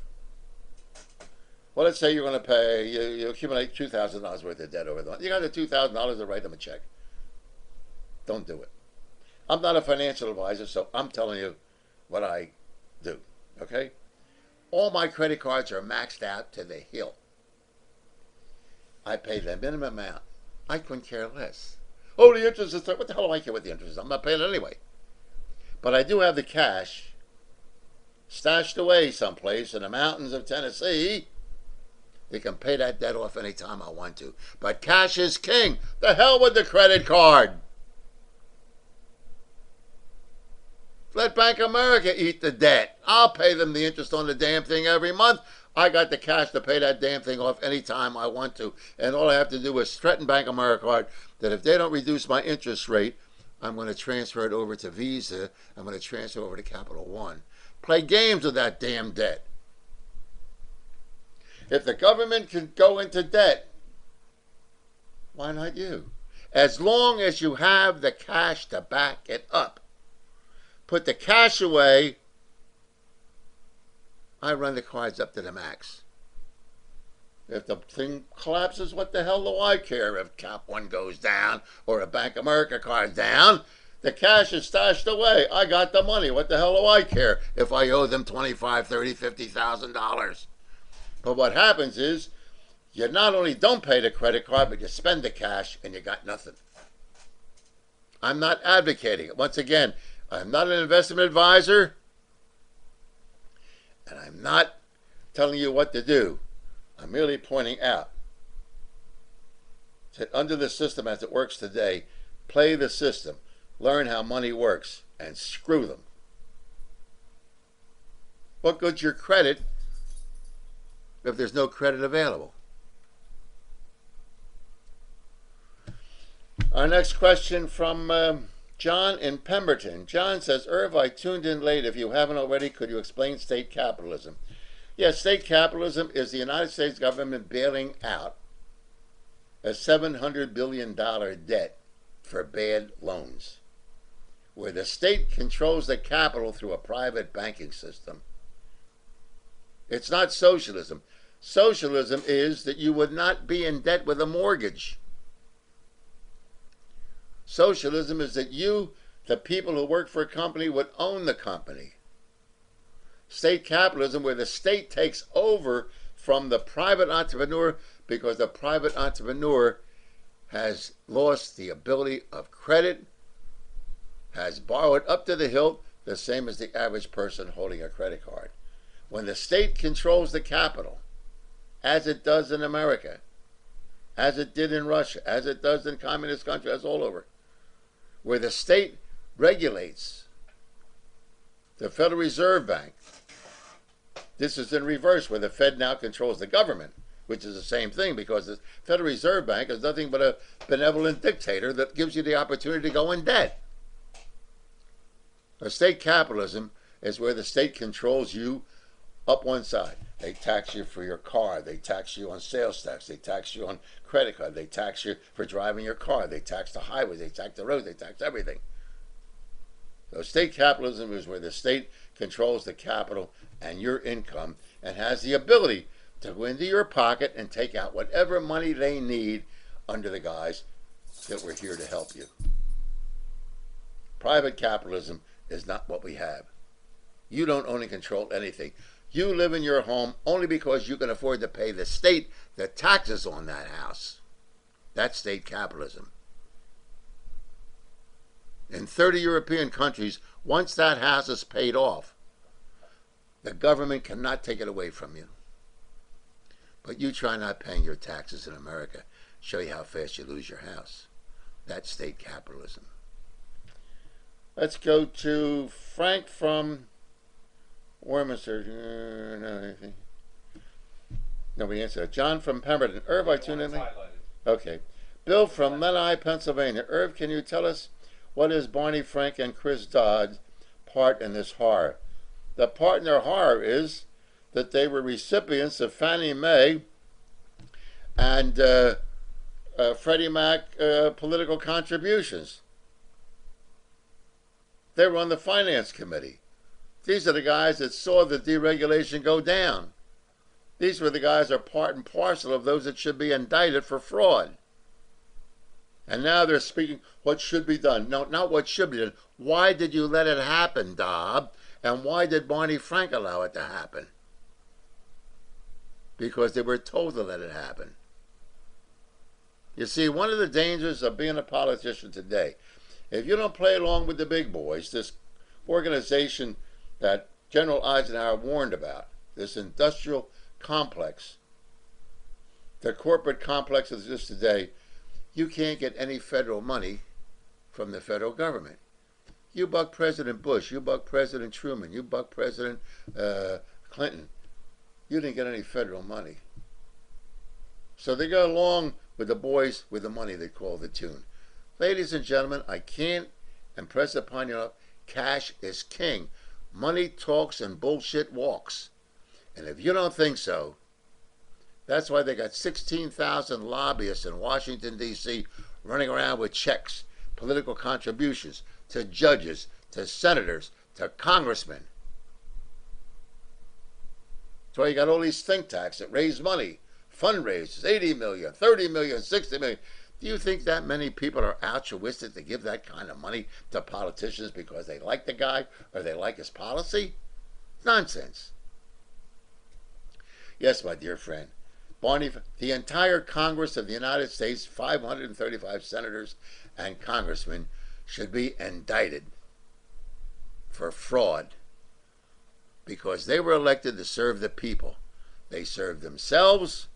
Well, let's say you're going to pay, you accumulate $2,000 worth of debt over the month. You got the $2,000 to write them a check. Don't do it. I'm not a financial advisor, so I'm telling you what I do. Okay? All my credit cards are maxed out to the hilt. I pay the minimum amount. I couldn't care less. Oh, the interest is, what the hell do I care what the interest is? I'm not paying it anyway. But I do have the cash stashed away someplace in the mountains of Tennessee. You can pay that debt off anytime I want to. But cash is king. The hell with the credit card. Let Bank of America eat the debt. I'll pay them the interest on the damn thing every month. I got the cash to pay that damn thing off anytime I want to. And all I have to do is threaten Bank of America that if they don't reduce my interest rate, I'm going to transfer it over to Visa. I'm going to transfer it over to Capital One. Play games with that damn debt. If the government can go into debt, why not you? As long as you have the cash to back it up. Put the cash away. I run the cards up to the max. If the thing collapses, what the hell do I care if Cap One goes down or a Bank of America card's down? The cash is stashed away. I got the money. What the hell do I care if I owe them $25,000, $30,000, $50,000? But what happens is you not only don't pay the credit card, but you spend the cash and you got nothing. I'm not advocating it. Once again, I'm not an investment advisor, and I'm not telling you what to do. I'm merely pointing out that under the system as it works today, play the system, learn how money works, and screw them. What good's your credit if there's no credit available? Our next question from John in Pemberton. John says, Irv, I tuned in late. If you haven't already, could you explain state capitalism? Yes, state capitalism is the United States government bailing out a $700 billion debt for bad loans, where the state controls the capital through a private banking system. It's not socialism. Socialism is that you would not be in debt with a mortgage. Socialism is that you, the people who work for a company, would own the company. State capitalism, where the state takes over from the private entrepreneur because the private entrepreneur has lost the ability of credit, has borrowed up to the hilt, the same as the average person holding a credit card. When the state controls the capital, as it does in America, as it did in Russia, as it does in communist countries, as all over, where the state regulates the Federal Reserve Bank. This is in reverse, where the Fed now controls the government, which is the same thing, because the Federal Reserve Bank is nothing but a benevolent dictator that gives you the opportunity to go in debt. A state capitalism is where the state controls you up one side. They tax you for your car. They tax you on sales tax. They tax you on credit card. They tax you for driving your car. They tax the highways. They tax the roads. They tax everything. So state capitalism is where the state controls the capital and your income and has the ability to go into your pocket and take out whatever money they need under the guise that we're here to help you. Private capitalism is not what we have. You don't own and control anything. You live in your home only because you can afford to pay the state the taxes on that house. That's state capitalism. In 30 European countries, once that house is paid off, the government cannot take it away from you. But you try not paying your taxes in America, show you how fast you lose your house. That's state capitalism. Let's go to Frank from Warminster. Nobody answered. John from Pemberton. Irv, I tune in. Okay. Bill from Lemming, Pennsylvania. Irv, can you tell us what is Barney Frank and Chris Dodd's part in this horror? The part in their horror is that they were recipients of Fannie Mae and Freddie Mac political contributions. They were on the finance committee. These are the guys that saw the deregulation go down. These were the guys that are part and parcel of those that should be indicted for fraud. And now they're speaking what should be done. No, not what should be done. Why did you let it happen, Dodd? And why did Barney Frank allow it to happen? Because they were told to let it happen. You see, one of the dangers of being a politician today, if you don't play along with the big boys, this organization that General Eisenhower warned about, this industrial complex, the corporate complex that exists today, you can't get any federal money from the federal government. You buck President Bush, you buck President Truman, you buck President Clinton. You didn't get any federal money. So they go along with the boys with the money, they call the tune. Ladies and gentlemen, I can't impress upon you enough, cash is king. Money talks and bullshit walks. And if you don't think so, that's why they got 16,000 lobbyists in Washington, D.C. running around with checks, political contributions to judges, to senators, to congressmen. That's why you got all these think tanks that raise money, fundraisers, 80 million, 30 million, 60 million. Do you think that many people are altruistic to give that kind of money to politicians because they like the guy or they like his policy? Nonsense. Yes, my dear friend. Barney, the entire Congress of the United States, 535 senators and congressmen, should be indicted for fraud because they were elected to serve the people. They serve themselves.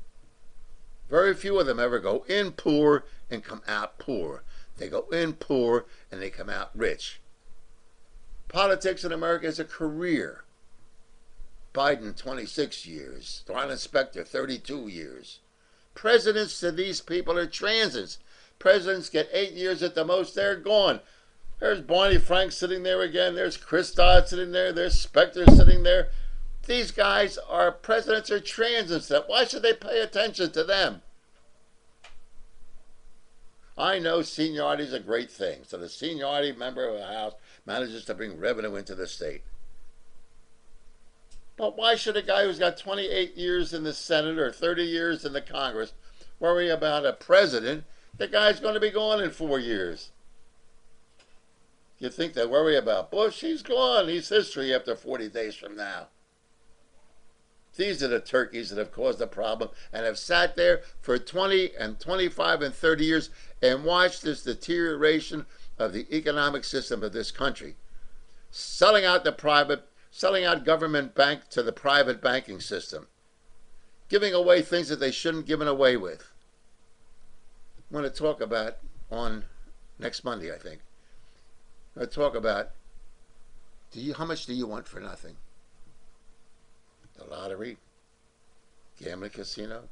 Very few of them ever go in poor and come out poor. They go in poor and they come out rich. Politics in America is a career. Biden, 26 years. Ron Inspector, 32 years. Presidents to these people are transits. Presidents get 8 years at the most. They're gone. There's Barney Frank sitting there again. There's Chris Dodd sitting there. There's Specter sitting there. These guys are presidents or transits. Why should they pay attention to them? I know seniority is a great thing. So the seniority member of the House manages to bring revenue into the state. But why should a guy who's got 28 years in the Senate or 30 years in the Congress worry about a president? The guy's going to be gone in 4 years. You think they worry about Bush? He's gone. He's history after 40 days from now. These are the turkeys that have caused the problem and have sat there for 20 and 25 and 30 years and watched this deterioration of the economic system of this country. Selling out government bank to the private banking system. Giving away things that they shouldn't given away with. I'm going to talk about on next Monday, I think. I'm going to talk about how much do you want for nothing? The lottery, gambling casino.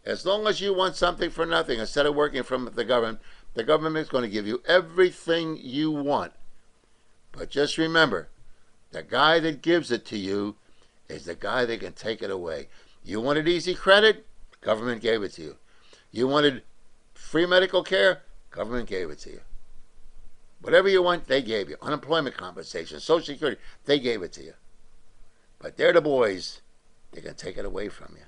As long as you want something for nothing, instead of working from the government is going to give you everything you want. But just remember, the guy that gives it to you is the guy that can take it away. You wanted easy credit? Government gave it to you. You wanted free medical care? Government gave it to you. Whatever you want, they gave you. Unemployment compensation, Social Security, they gave it to you. But they're the boys. They can take it away from you.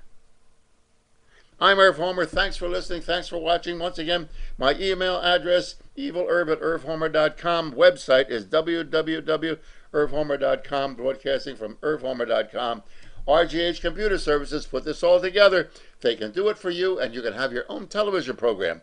I'm Irv Homer. Thanks for listening. Thanks for watching. Once again, my email address, evilirv@irvhomer.com. Website is www.irvhomer.com. Broadcasting from irvhomer.com. RGH Computer Services put this all together. They can do it for you, and you can have your own television program.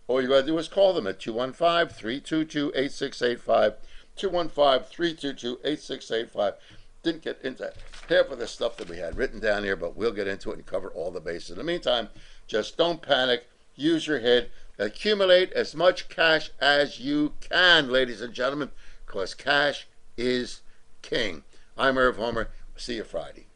All you got to do is call them at 215-322-8685. 215-322-8685. Didn't get into half of the stuff that we had written down here, but we'll get into it and cover all the bases. In the meantime, just don't panic. Use your head. Accumulate as much cash as you can, ladies and gentlemen, because cash is king. I'm Irv Homer. See you Friday.